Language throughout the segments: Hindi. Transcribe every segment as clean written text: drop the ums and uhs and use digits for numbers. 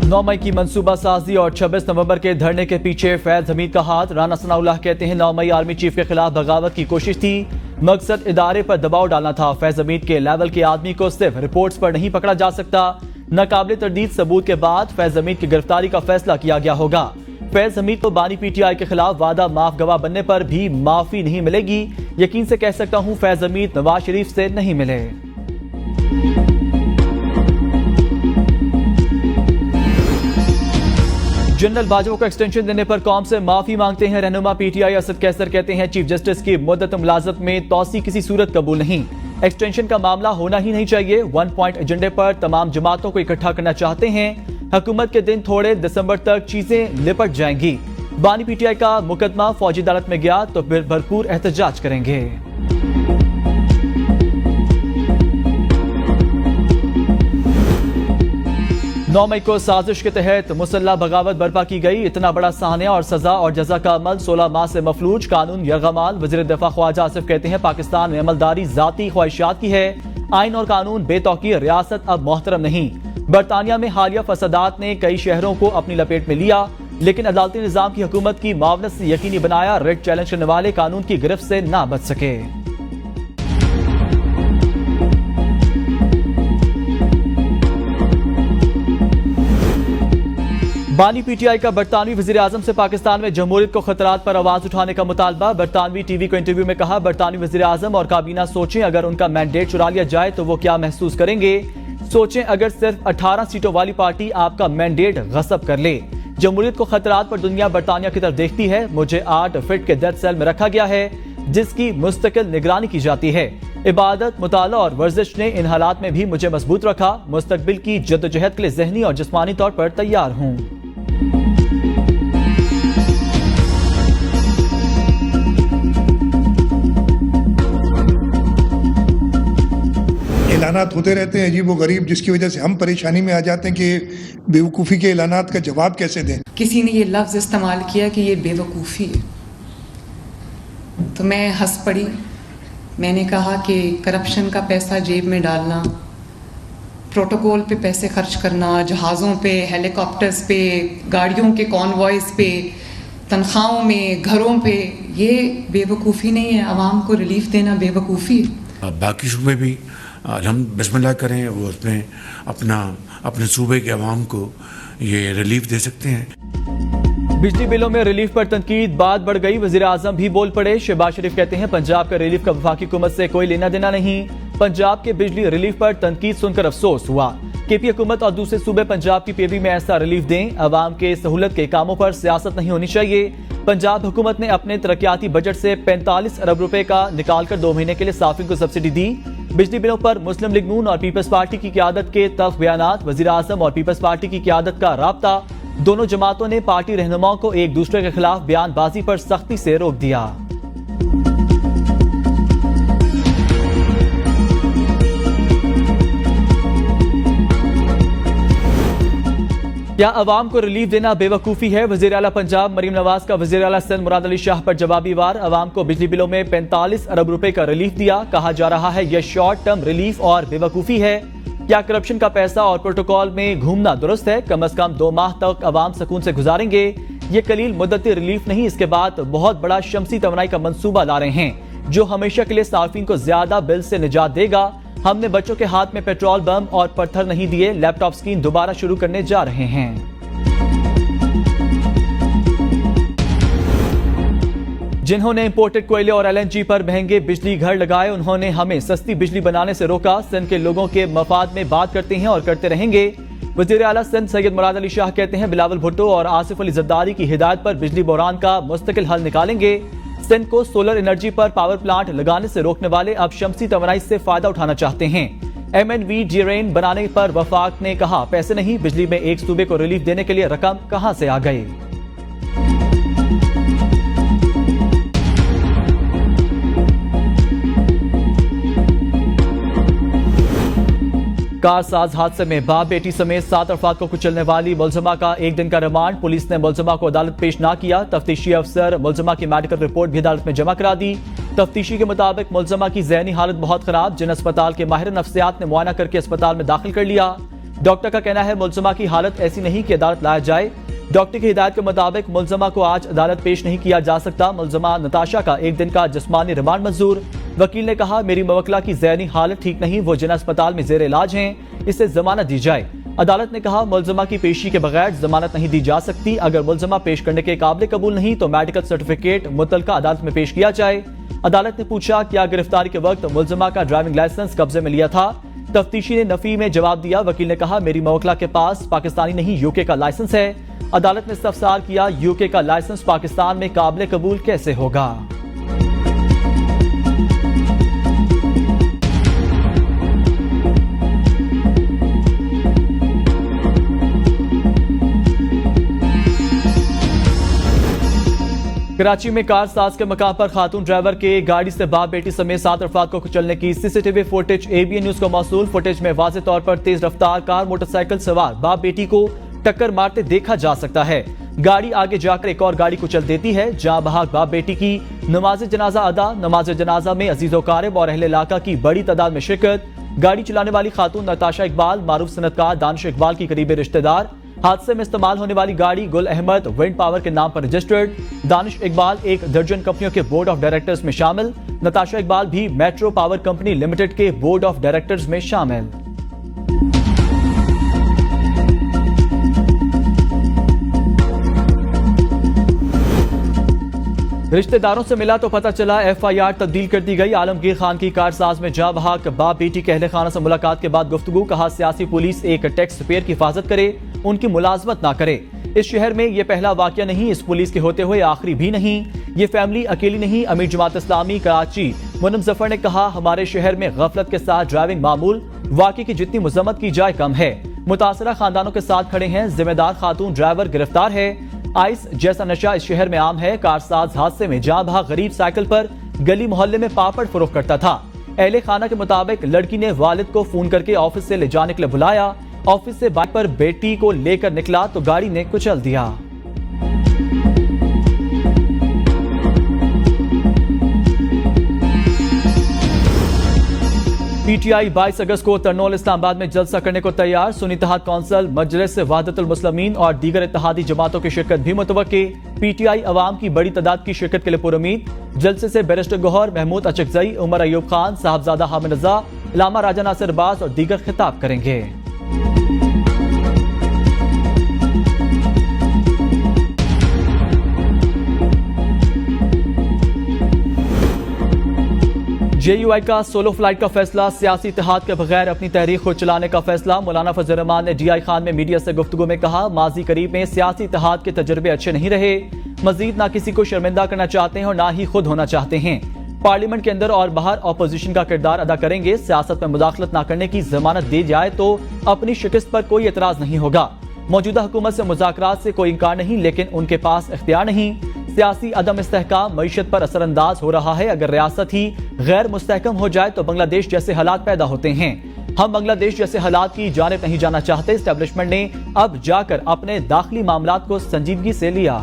9 मई की मंसूबा साजी और 26 नवंबर के धरने के पीछे फैज हमीद का हाथ। राना सनाउल्लाह कहते हैं 9 मई आर्मी चीफ के खिलाफ बगावत की कोशिश थी, मकसद इदारे पर दबाव डालना था। फैज हमीद के लेवल के आदमी को सिर्फ रिपोर्ट्स पर नहीं पकड़ा जा सकता। नाकाबिले तरदीद सबूत के बाद फैज हमीद की गिरफ्तारी का फैसला किया गया होगा। फैज हमीद को बानी पीटीआई के खिलाफ वादा माफ गवाह बनने पर भी माफी नहीं मिलेगी। यकीन से कह सकता हूं फैज हमीद नवाज शरीफ से नहीं मिले। जनरल बाजवा को एक्सटेंशन देने पर कौम से माफी मांगते हैं रहनुमा पीटीआई असद कैसर। कहते हैं चीफ जस्टिस की मुद्दत मुलाजमत में तौसी किसी सूरत कबूल नहीं, एक्सटेंशन का मामला होना ही नहीं चाहिए। 1 पॉइंट एजेंडे पर तमाम जमातों को इकट्ठा करना चाहते हैं। हुकूमत के दिन थोड़े दिसंबर तक चीजें लिपट जाएंगी। बानी पीटीआई का मुकदमा फौजी अदालत में गया तो फिर भरपूर एहतजाज करेंगे। 9 मई को साजिश के तहत मुसल्ला बगावत बर्पा की गई। इतना बड़ा साहनिया और सजा और जजा का अमल 16 माह से मफलूज, कानून यरगमाल। वज़ीर दिफा ख्वाजा आसिफ कहते हैं पाकिस्तान में अमलदारी जाती ख्वाहिशात की है, आइन और कानून बेतौकीर, रियासत अब मोहतरम नहीं। बरतानिया में हालिया फसादात ने कई शहरों को अपनी लपेट में लिया, लेकिन अदालती निजाम की हुकूमत की मावनत से यकीनी बनाया रेड चैलेंज करने वाले कानून की गिरफ्त से ना बच सके। बानी पीटीआई का बरतानवी वजीर आजम से पाकिस्तान में जमहूरियत को खतरात पर आवाज उठाने का मुतालबा। बरतानवी टीवी को इंटरव्यू में कहा बरतानवी वजीर आजम और काबीना सोचें अगर उनका मैंडेट चुरा लिया जाए तो वो क्या महसूस करेंगे। सोचें अगर सिर्फ 18 सीटों वाली पार्टी आपका मैंडेट गस्ब कर ले। जमहूरियत को खतरात पर दुनिया बरतानिया की तरफ देखती है। मुझे 8 फीट के डेथ सेल में रखा गया है जिसकी मुस्तकिल निगरानी की जाती है। इबादत, मुताला और वर्जिश ने इन हालात में भी मुझे मजबूत रखा। मुस्तकबिल की जद्दोजहद के लिए ज़हनी और जिस्मानी तौर पर तैयार हूँ। ऐलानात होते रहते हैं अजीब व गरीब, जिसकी वजह से हम परेशानी में आ जाते हैं कि बेवकूफ़ी के ऐलानात का जवाब कैसे दें। किसी ने ये लफ्ज़ इस्तेमाल किया कि ये बेवकूफ़ी है, तो मैं हंस पड़ी। मैंने कहा कि करप्शन का पैसा जेब में डालना, प्रोटोकॉल पे पैसे खर्च करना, जहाज़ों पे, हेलीकॉप्टर्स पे, गाड़ियों के कॉन्वॉयज़ पे, तनख्वाहों में, घरों पे, ये बेवकूफ़ी नहीं है। आवाम को रिलीफ देना बेवकूफ़ी है। बाकी सूबे भी हम बिस्मिल्लाह करें, वो उसमें अपने सूबे के अवाम को ये रिलीफ दे सकते हैं। बिजली बिलों में रिलीफ पर तनकीद, बात बढ़ गई, वजीर आजम भी बोल पड़े। शहबाज शरीफ कहते हैं पंजाब का रिलीफ का वफाकी हुकूमत से कोई लेना देना नहीं। पंजाब के बिजली रिलीफ पर तनकीद सुनकर अफसोस हुआ। केपी हुकूमत और दूसरे सूबे पंजाब की पेवी में ऐसा रिलीफ दें। अवाम के सहूलत के कामों पर सियासत नहीं होनी चाहिए। पंजाब हुकूमत ने अपने तरक्याती बजट से 45 अरब रुपए का निकाल कर 2 महीने के लिए साफिन को सब्सिडी दी। बिजली बिलों पर मुस्लिम लीग नून और पीपल्स पार्टी की क़यादत के तल्ख बयानात, वजीर आजम और पीपल्स पार्टी की क़यादत का राब्ता। दोनों जमातों ने पार्टी रहनुमाओं को एक दूसरे के खिलाफ बयानबाजी पर सख्ती से रोक दिया। क्या अवाम को रिलीफ देना बेवकूफ़ी है? वज़ीर आला पंजाब मरीम नवाज का वज़ीर आला सिंध मुराद अली शाह पर जवाबी वार। अवाम को बिजली बिलों में 45 अरब रुपए का रिलीफ दिया, कहा जा रहा है यह शॉर्ट टर्म रिलीफ और बेवकूफ़ी है। क्या करप्शन का पैसा और प्रोटोकॉल में घूमना दुरुस्त है? कम अज कम 2 माह तक अवाम सुकून से गुजारेंगे। ये कलील मुद्दती रिलीफ नहीं, इसके बाद बहुत बड़ा शमसी तवानाई का मंसूबा ला रहे हैं जो हमेशा के लिए सार्फिन को ज्यादा बिल से निजात देगा। हमने बच्चों के हाथ में पेट्रोल बम और पत्थर नहीं दिए। लैपटॉप स्कीम दोबारा शुरू करने जा रहे हैं। जिन्होंने इंपोर्टेड कोयले और LNG पर महंगे बिजली घर लगाए, उन्होंने हमें सस्ती बिजली बनाने से रोका। सिंध के लोगों के मफाद में बात करते हैं और करते रहेंगे। वज़ीर आला सिंध सैयद मुराद अली शाह कहते हैं बिलावल भुट्टो और आसिफ अली जरदारी की हिदायत पर बिजली बहरान का मुस्तकिल हल निकालेंगे। सिंध को सोलर एनर्जी पर पावर प्लांट लगाने से रोकने वाले अब शमसी तवानाई से फायदा उठाना चाहते हैं। MNV जीरेन बनाने पर वफाक ने कहा पैसे नहीं, बिजली में एक सूबे को रिलीफ देने के लिए रकम कहां से आ गई। कारसाज हादसे में बाप बेटी समेत 7 अफराद को कुचलने वाली मुलजमा का 1 दिन का रिमांड। पुलिस ने मुलजमा को अदालत पेश ना किया। तफ्तीशी अफसर मुलजमा की मेडिकल रिपोर्ट भी अदालत में जमा करा दी। तफ्तीशी के मुताबिक मुलजमा की ज़हनी हालत बहुत खराब। जिन अस्पताल के माहिर नफ्सियात ने मुआयना करके अस्पताल में दाखिल कर लिया। डॉक्टर का कहना है मुलजमा की हालत ऐसी नहीं कि अदालत लाया जाए। डॉक्टर की हिदायत के मुताबिक मुलजमा को आज अदालत पेश नहीं किया जा सकता। मुलजमा नताशा का 1 दिन का जिस्मानी रिमांड मंजूर। वकील ने कहा मेरी मवक्ला की ज़हनी हालत ठीक नहीं, वो जिना अस्पताल में जेर इलाज हैं, इसे जमानत दी जाए। अदालत ने कहा मुलजमा की पेशी के बगैर जमानत नहीं दी जा सकती। अगर मुलजमा पेश करने के काबिल कबूल नहीं तो मेडिकल सर्टिफिकेट मुतलका अदालत में पेश किया जाए। अदालत ने पूछा क्या गिरफ्तारी के वक्त मुलजमा का ड्राइविंग लाइसेंस कब्जे में लिया था। तफ्तीशी ने नफी में जवाब दिया। वकील ने कहा मेरी मवक्ला के पास पाकिस्तानी नहीं यूके का लाइसेंस है। अदालत ने इस्तफसार किया यूके का लाइसेंस पाकिस्तान में काबिल कबूल कैसे होगा। कराची में कार साज के मकाम पर खातून ड्राइवर के गाड़ी से बाप बेटी समेत 7 अफराद को कुचलने की सीसीटीवी फुटेज एबीएन न्यूज को मौसूल। फुटेज में वाज़ेह तौर पर तेज रफ्तार कार मोटरसाइकिल सवार बाप बेटी को टक्कर मारते देखा जा सकता है। गाड़ी आगे जाकर एक और गाड़ी कुचल देती है। जहां बहाक बाप बेटी की नमाज जनाजा अदा। नमाज जनाजा में अजीजो कारिब और अहले इलाका की बड़ी तादाद में शिरकत। गाड़ी चलाने वाली खातून नताशा इकबाल मारूफ सनतकार दानिश इकबाल की करीबी रिश्तेदार। हादसे में इस्तेमाल होने वाली गाड़ी गुल अहमद विंड पावर के नाम पर रजिस्टर्ड। दानिश इकबाल 1 दर्जन कंपनियों के बोर्ड ऑफ डायरेक्टर्स में शामिल। नताशा इकबाल भी मेट्रो पावर कंपनी लिमिटेड के बोर्ड ऑफ डायरेक्टर्स में शामिल। रिश्तेदारों से मिला तो पता चला एफआईआर तब्दील कर दी गई। आलमगीर खान की कारसाज में जहां बहाक बाप बेटी के अहले खाना से मुलाकात के बाद गुफ्तगू। कहा सियासी पुलिस एक टैक्स पेयर की हिफाजत करे, उनकी मुलाजमत ना करे। इस शहर में यह पहला वाकया नहीं, इस पुलिस के होते हुए आखिरी भी नहीं। ये फैमिली अकेली नहीं। अमीर जमात इस्लामी कराची मुनम जफर ने कहा हमारे शहर में गफलत के साथ ड्राइविंग मामूल, वाकई की जितनी मजम्मत की जाए कम है। मुतासरा खानदानों के साथ खड़े हैं। जिम्मेदार खातून ड्राइवर गिरफ्तार है। आइस जैसा नशा इस शहर में आम है। कारसाज हादसे में जहां बहा गरीब साइकिल पर गली मोहल्ले में पापड़ फरोख्त करता था। अहले खाना के मुताबिक लड़की ने वालिद को फोन करके ऑफिस से ले जाने के लिए बुलाया। ऑफिस से बाइक पर बेटी को लेकर निकला तो गाड़ी ने कुचल दिया। पीटीआई 22 अगस्त को तरनोल इस्लामाबाद में जलसा करने को तैयार। सुन्नी इत्तेहाद कौंसिल, मजलिस वहदतुल मुस्लिमीन और दीगर इत्तेहादी जमातों की शिरकत भी मुतवक्के। पीटीआई अवाम की बड़ी तादाद की शिरकत के लिए पुरुमीद। जलसे से बैरिस्टर गौहर, महमूद अचकजई, उमर अयूब खान, साहबजादा हामिद रजा, इलामा राजा नासिर अब्बास और दीगर खिताब करेंगे। जेयूआई का सोलो फ्लाइट का फैसला। सियासी इत्तेहाद के बगैर अपनी तहरीक खुद चलाने का फैसला। मौलाना फजल रहमान ने डीआई खान में मीडिया से गुफ्तगू में कहा माजी करीब में सियासी इत्तेहाद के तजर्बे अच्छे नहीं रहे। मजीद ना किसी को शर्मिंदा करना चाहते हैं और ना ही खुद होना चाहते हैं। पार्लियामेंट के अंदर और बाहर अपोजिशन का किरदार अदा करेंगे। सियासत में मुदाखलत ना करने की जमानत दी जाए तो अपनी शिकस्त पर कोई एतराज नहीं होगा। मौजूदा हुकूमत से मुज़ाकरात से कोई इनकार नहीं, लेकिन उनके पास इख्तियार नहीं। सियासी अदम इस्तेहकाम मईशत पर असरअंदाज हो रहा है। अगर रियासत ही गैर मुस्तहकम हो जाए तो बांग्लादेश जैसे हालात पैदा होते हैं। हम बांग्लादेश जैसे हालात की जानिब नहीं जाना चाहते। एस्टेब्लिशमेंट ने अब जाकर अपने दाखिली मामलात को संजीदगी से लिया।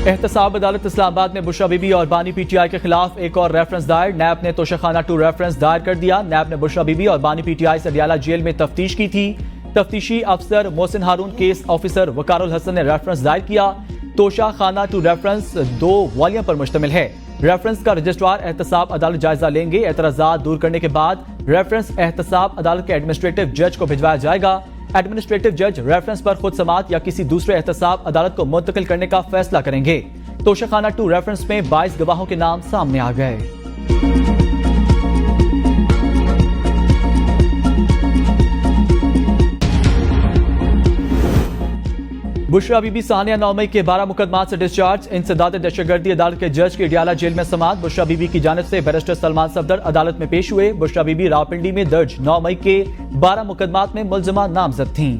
एहतसाब अदालत इस्लामाबाद में बुशरा बीबी और बानी पीटीआई के खिलाफ एक और रेफरेंस दायर। नैब ने तोशाखाना 2 रेफरेंस दायर कर दिया। नैब ने बुशरा बीबी और बानी पीटीआई से अडियाला जेल में तफ्तीश की थी। तफ्तीशी अफसर मोहसिन हारून, केस ऑफिसर वकारुल हसन ने रेफरेंस दायर किया। तोशाखाना 2 रेफरेंस 2 वॉल्यूम पर मुश्तमिल है। रेफरेंस का रजिस्ट्रार एहतसाब अदालत जायजा लेंगे। एतराजात दूर करने के बाद रेफरेंस एहतसाब अदालत के एडमिनिस्ट्रेटिव जज को भिजवाया जाएगा। एडमिनिस्ट्रेटिव जज रेफरेंस पर खुद समात या किसी दूसरे एहतसाब अदालत को मुंतकिल करने का फैसला करेंगे। तोशाखाना 2 रेफरेंस में 22 गवाहों के नाम सामने आ गए। बुशरा बीबी सानिया 9 मई के 12 मुकदमात से डिस्चार्ज। इंसदाद दहशतगर्दी अदालत के जज की अडियाला जेल में समात। बुशरा बीबी की जानिब से बैरिस्टर सलमान सफदर अदालत में पेश हुए। बुशरा बीबी रावलपिंडी में दर्ज 9 मई के 12 मुकदमात में मुलजमा नामजद थीं।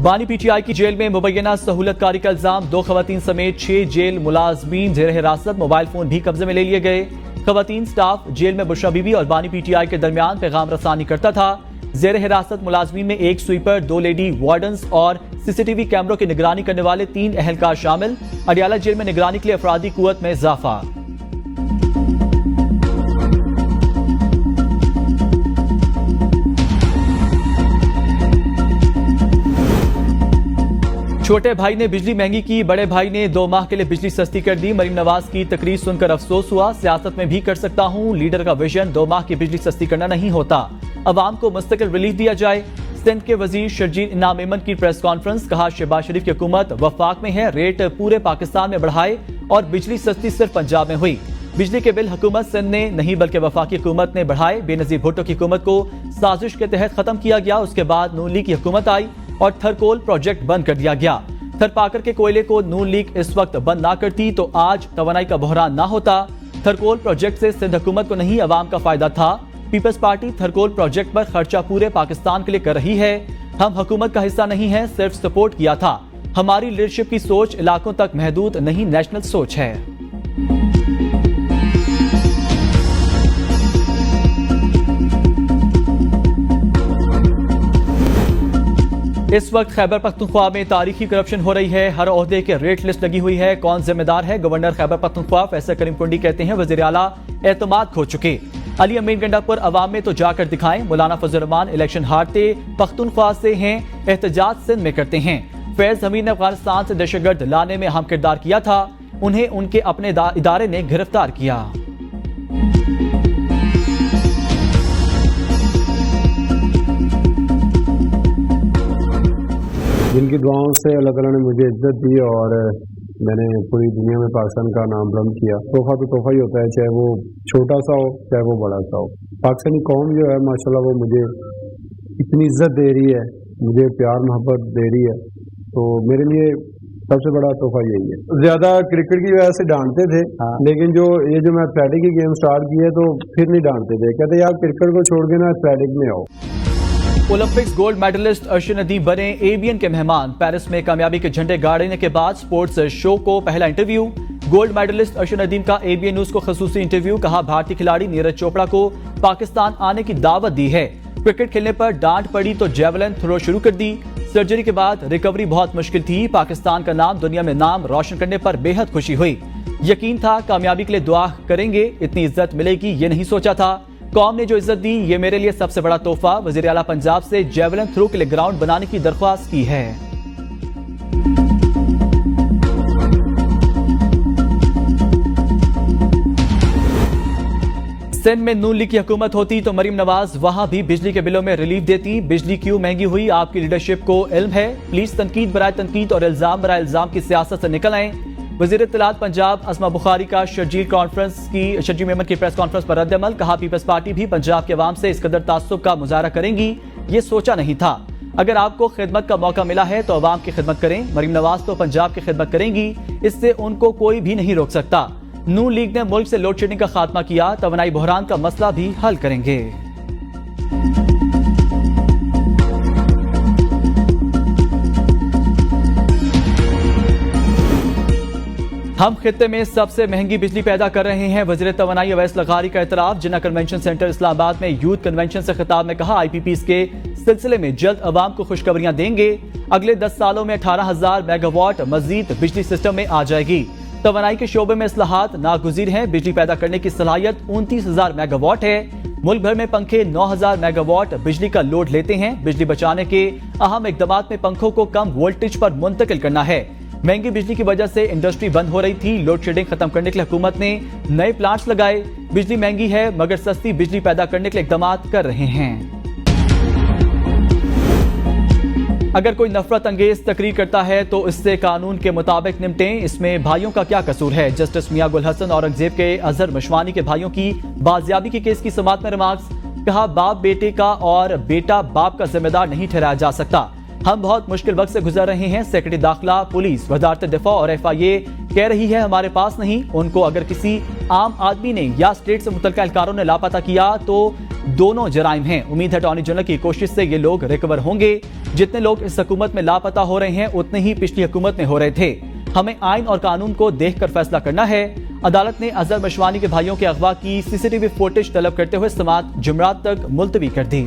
बानी पीटीआई की जेल में मुबैना सहूलतकारी का इल्जाम। 2 खवातीन समेत 6 जेल मुलाजमीन जेर हिरासत। मोबाइल फोन भी कब्जे में ले लिए गए। खवातीन स्टाफ जेल में बुशरा बीबी और बानी पीटीआई के दरमियान पैगाम रसानी करता था। जेर हिरासत मुलाजमीन में एक स्वीपर, 2 लेडी वार्डन्स और सीसीटीवी कैमरों की निगरानी करने वाले 3 अहलकार शामिल। अडियाला जेल में निगरानी के लिए अफरादी कुव्वत में इजाफा। छोटे भाई ने बिजली महंगी की, बड़े भाई ने 2 माह के लिए बिजली सस्ती कर दी। मरीम नवाज की तकरीर सुनकर अफसोस हुआ। सियासत में भी कर सकता हूं, लीडर का विजन 2 माह की बिजली सस्ती करना नहीं होता। अवाम को मुस्तकिल रिलीफ दिया जाए। सिंध के वजीर शर्जील इनाम मेमन की प्रेस कॉन्फ्रेंस, कहा शहबाज शरीफ की हुकूमत वफाक में है, रेट पूरे पाकिस्तान में बढ़ाए और बिजली सस्ती सिर्फ पंजाब में हुई। बिजली के बिल हुकूमत सिंध ने नहीं बल्कि वफाकी हुकूमत ने बढ़ाए। बेनजीर भुट्टो की हुकूमत को साजिश के तहत खत्म किया गया। उसके बाद नून लीग की हुकूमत आई और थरकोल प्रोजेक्ट बंद कर दिया गया। थरपाकर के कोयले को नून लीग इस वक्त बंद ना करती तो आज तवानाई का बहरान ना होता। थरकोल प्रोजेक्ट से सिंध हुकूमत को नहीं अवाम का फायदा था। पीपल्स पार्टी थरकोल प्रोजेक्ट पर खर्चा पूरे पाकिस्तान के लिए कर रही है। हम हुकूमत का हिस्सा नहीं है, सिर्फ सपोर्ट किया था। हमारी लीडरशिप की सोच इलाकों तक महदूद नहीं, नेशनल सोच है। इस वक्त खैबर पख्तूनख्वा में तारीखी करप्शन हो रही है। हर ओहदे के रेट लिस्ट लगी हुई है। कौन जिम्मेदार है? गवर्नर खैबर पख्तूनख्वा फैसल करीम कुंडी कहते हैं वज़ीर आला एतमाद खो चुके। अली अमीन गंडापुर अवाम में तो जाकर दिखाएं। मौलाना फजल रहमान इलेक्शन हारते पख्तूनख्वा से हैं, एहतजाज सिंध में करते हैं। फैज हमीद ने अफगानिस्तान से दहशतगर्द लाने में अहम किरदार किया था, उन्हें उनके अपने इदारे ने गिरफ्तार किया। जिनकी दुआओं से अल्लाह ताला ने मुझे इज्जत दी और मैंने पूरी दुनिया में पाकिस्तान का नाम बुलंद किया। तोहफा तो तोहफा ही होता है, चाहे वो छोटा सा हो चाहे वो बड़ा सा हो। पाकिस्तानी कौम जो है माशाल्लाह वो मुझे इतनी इज्जत दे रही है, मुझे प्यार मोहब्बत दे रही है, तो मेरे लिए सबसे बड़ा तोहफा यही है। ज्यादा क्रिकेट की वजह से डांटते थे, लेकिन जो मैं एथलेटिक की गेम स्टार्ट की है तो फिर नहीं डांटते थे, कहते यार क्रिकेट को छोड़ के ना एथलेटिक में आओ। Olympics gold medalist Arshad Nadeem बने एबीएन के मेहमान। पेरिस में कामयाबी के झंडे गाड़ने के बाद स्पोर्ट्स शो को पहला interview. Gold medalist Arshad Nadeem का एबीएन न्यूज को खसूसी इंटरव्यू। कहा भारतीय खिलाड़ी नीरज चोपड़ा को पाकिस्तान आने की दावत दी है। क्रिकेट खेलने पर डांट पड़ी तो जेवलिन थ्रो शुरू कर दी। सर्जरी के बाद रिकवरी बहुत मुश्किल थी। पाकिस्तान का नाम दुनिया में नाम रोशन करने पर बेहद खुशी हुई। यकीन था कामयाबी के लिए दुआ करेंगे, इतनी इज्जत मिलेगी ये नहीं सोचा था। कौम ने जो इज्जत दी ये मेरे लिए सबसे बड़ा तोहफा। वजीर आला पंजाब से जेवलिन थ्रो के लिए ग्राउंड बनाने की दरख्वास्त की है। सिंध में नून लीग की हुकूमत होती तो मरीम नवाज वहां भी बिजली के बिलों में रिलीफ देती। बिजली क्यों महंगी हुई आपकी लीडरशिप को इल्म है। प्लीज तनकीद बराए तनकीद और इल्जाम बराए इल्जाम की सियासत से निकल आए। वज़ीर इत्तलात पंजाब असमा बुखारी का शर्जील मेमन की प्रेस कॉन्फ्रेंस पर रद्द-ए-अमल। कहा पीपल्स पार्टी भी पंजाब के अवाम से इस कदर तासुब का मुजाहरा करेंगी, ये सोचा नहीं था। अगर आपको खिदमत का मौका मिला है तो अवाम की खिदमत करें। मरीम नवाज तो पंजाब की खिदमत करेंगी, इससे उनको कोई भी नहीं रोक सकता। नून लीग ने मुल्क से लोड शेडिंग का खात्मा किया, तवानाई बहरान का मसला भी हल करेंगे। हम खित्ते में सबसे महंगी बिजली पैदा कर रहे हैं। वज़ीर तवानाई अवैस लगारी का इतराफ। जिन्ना कन्वेंशन सेंटर इस्लामाबाद में यूथ कन्वेंशन से खिताब में कहा IPPs के सिलसिले में जल्द अवाम को खुशखबरियां देंगे। अगले 10 सालों में 18,000 मेगावाट मजीद बिजली सिस्टम में आ जाएगी। तवानाई के शोबे में इस्लाहात नागुज़ीर हैं। बिजली पैदा करने की सलाहियत 29,000 मेगावाट है। मुल्क भर में पंखे 9,000 मेगावाट बिजली का लोड लेते हैं। बिजली बचाने के अहम इकदाम में पंखों को कम वोल्टेज पर मुंतकिल करना है। महंगी बिजली की वजह से इंडस्ट्री बंद हो रही थी। लोड शेडिंग खत्म करने के लिए हुकूमत ने नए प्लांट्स लगाए। बिजली महंगी है मगर सस्ती बिजली पैदा करने के लिए इकदाम कर रहे हैं। अगर कोई नफरत अंगेज तकरीर करता है तो इससे कानून के मुताबिक निपटें। इसमें भाइयों का क्या कसूर है? जस्टिस मियां गुल हसन औरंगजेब के अजहर मशवानी के भाइयों की बाजियाबी के केस की समाअत में रिमार्क्स। कहा बाप बेटे का और बेटा बाप का जिम्मेदार नहीं ठहराया जा सकता। हम बहुत मुश्किल वक्त से गुजर रहे हैं। सेक्रेटरी दाखिला, पुलिस, वजारत दिफा और FIA कह रही है हमारे पास नहीं। उनको अगर किसी आम आदमी ने या स्टेट से मुतल्लिका एहलकारों ने लापता किया तो दोनों जराइम हैं। उम्मीद है अटॉर्नी जनरल की कोशिश से ये लोग रिकवर होंगे। जितने लोग इस हुकूमत में लापता हो रहे हैं उतने ही पिछली हुकूमत में हो रहे थे। हमें आइन और कानून को देखकर फैसला करना है। अदालत ने अजहर मशवानी के भाइयों के अगवा की CCTV फुटेज तलब करते हुए समाअत जुमरात तक मुलतवी कर दी।